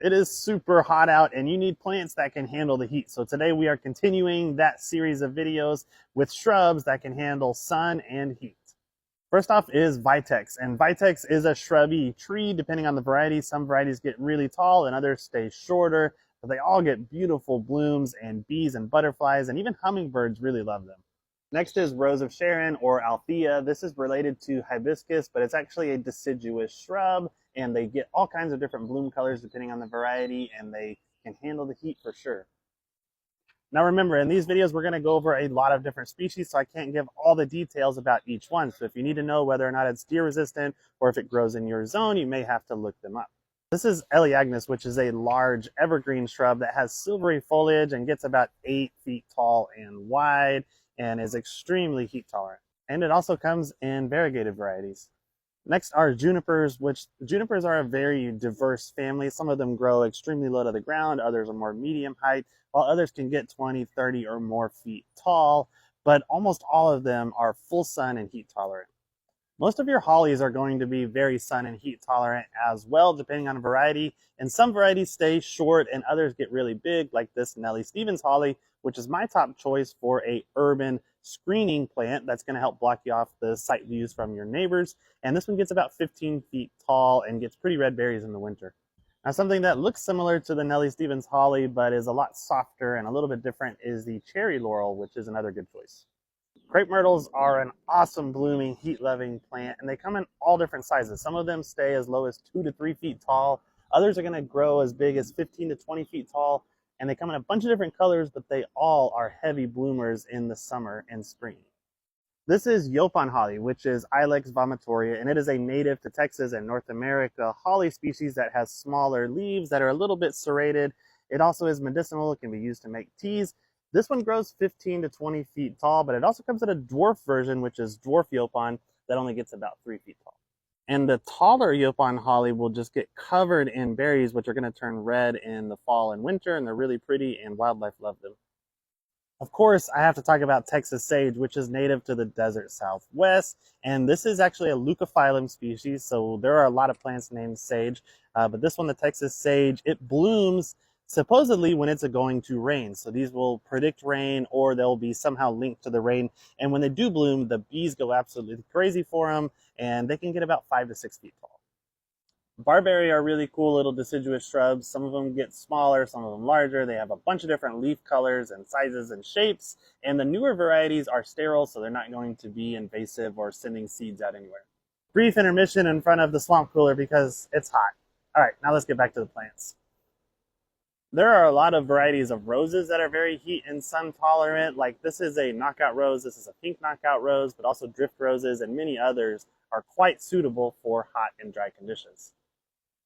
It is super hot out and you need plants that can handle the heat. So today we are continuing that series of videos with shrubs that can handle sun and heat. First off is Vitex, and Vitex is a shrubby tree depending on the variety. Some varieties get really tall and others stay shorter, but they all get beautiful blooms, and bees and butterflies and even hummingbirds really love them. Next is Rose of Sharon, or Althea. This is related to hibiscus, but it's actually a deciduous shrub, and they get all kinds of different bloom colors depending on the variety, and they can handle the heat for sure. Now remember, in these videos, we're going to go over a lot of different species, so I can't give all the details about each one. So if you need to know whether or not it's deer resistant or if it grows in your zone, you may have to look them up. This is Elaeagnus, which is a large evergreen shrub that has silvery foliage and gets about 8 feet tall and wide and is extremely heat tolerant. And it also comes in variegated varieties. Next are junipers, which junipers are a very diverse family. Some of them grow extremely low to the ground, others are more medium height, while others can get 20, 30 or more feet tall, but almost all of them are full sun and heat tolerant. Most of your hollies are going to be very sun and heat tolerant as well, depending on a variety. And some varieties stay short and others get really big, like this Nellie Stevens holly, which is my top choice for a urban screening plant that's going to help block you off the sight views from your neighbors. And this one gets about 15 feet tall and gets pretty red berries in the winter. Now, something that looks similar to the Nellie Stevens holly but is a lot softer and a little bit different is the cherry laurel, which is another good choice. Crepe myrtles are an awesome blooming, heat-loving plant, and they come in all different sizes. Some of them stay as low as 2 to 3 feet tall. Others are going to grow as big as 15 to 20 feet tall, and they come in a bunch of different colors, but they all are heavy bloomers in the summer and spring. This is Yaupon holly, which is Ilex vomitoria, and it is a native to Texas and North America holly species that has smaller leaves that are a little bit serrated. It also is medicinal. It can be used to make teas. This one grows 15 to 20 feet tall, but it also comes in a dwarf version, which is dwarf Yaupon, that only gets about 3 feet tall. And the taller Yaupon holly will just get covered in berries, which are going to turn red in the fall and winter, and they're really pretty, and wildlife love them. Of course, I have to talk about Texas sage, which is native to the desert Southwest, and this is actually a leucophyllum species, so there are a lot of plants named sage, but this one, the Texas sage, it blooms supposedly when it's going to rain. So these will predict rain, or they'll be somehow linked to the rain. And when they do bloom, the bees go absolutely crazy for them, and they can get about 5 to 6 feet tall. Barberry are really cool little deciduous shrubs. Some of them get smaller, some of them larger. They have a bunch of different leaf colors and sizes and shapes. And the newer varieties are sterile, so they're not going to be invasive or sending seeds out anywhere. Brief intermission in front of the swamp cooler because it's hot. All right, now let's get back to the plants. There are a lot of varieties of roses that are very heat and sun tolerant. Like this is a knockout rose, this is a pink knockout rose, but also drift roses and many others are quite suitable for hot and dry conditions.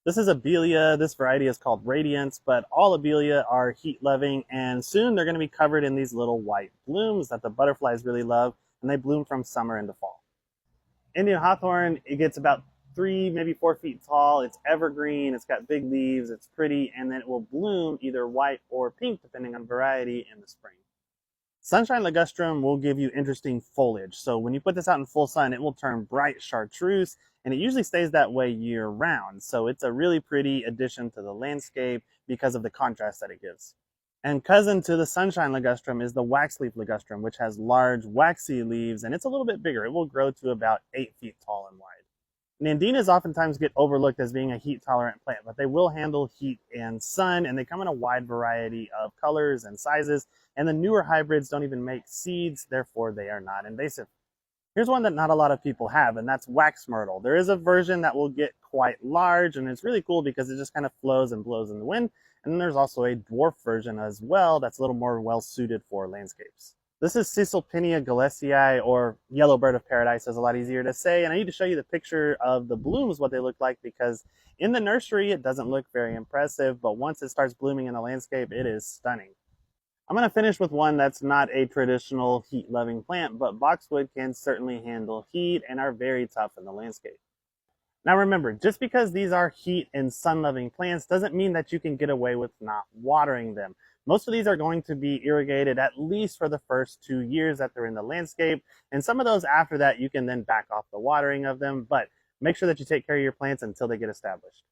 This is Abelia. This variety is called Radiance, but all Abelia are heat loving, and soon they're going to be covered in these little white blooms that the butterflies really love, and they bloom from summer into fall. Indian hawthorn, it gets about 3, maybe 4 feet tall. It's evergreen, it's got big leaves, it's pretty, and then it will bloom either white or pink depending on variety in the spring. Sunshine ligustrum will give you interesting foliage. So when you put this out in full sun, it will turn bright chartreuse, and it usually stays that way year round. So it's a really pretty addition to the landscape because of the contrast that it gives. And cousin to the sunshine ligustrum is the waxleaf ligustrum, which has large waxy leaves, and it's a little bit bigger. It will grow to about 8 feet tall and wide. Nandinas oftentimes get overlooked as being a heat-tolerant plant, but they will handle heat and sun, and they come in a wide variety of colors and sizes, and the newer hybrids don't even make seeds, therefore they are not invasive. Here's one that not a lot of people have, and that's wax myrtle. There is a version that will get quite large, and it's really cool because it just kind of flows and blows in the wind, and then there's also a dwarf version as well that's a little more well-suited for landscapes. This is Caesalpinia gillesii, or yellow bird of paradise, is a lot easier to say, and I need to show you the picture of the blooms, what they look like, because in the nursery it doesn't look very impressive, but once it starts blooming in the landscape, it is stunning. I'm going to finish with one that's not a traditional heat-loving plant, but boxwood can certainly handle heat and are very tough in the landscape. Now remember, just because these are heat and sun-loving plants doesn't mean that you can get away with not watering them. Most of these are going to be irrigated at least for the first 2 years that they're in the landscape, and some of those after that you can then back off the watering of them, but make sure that you take care of your plants until they get established.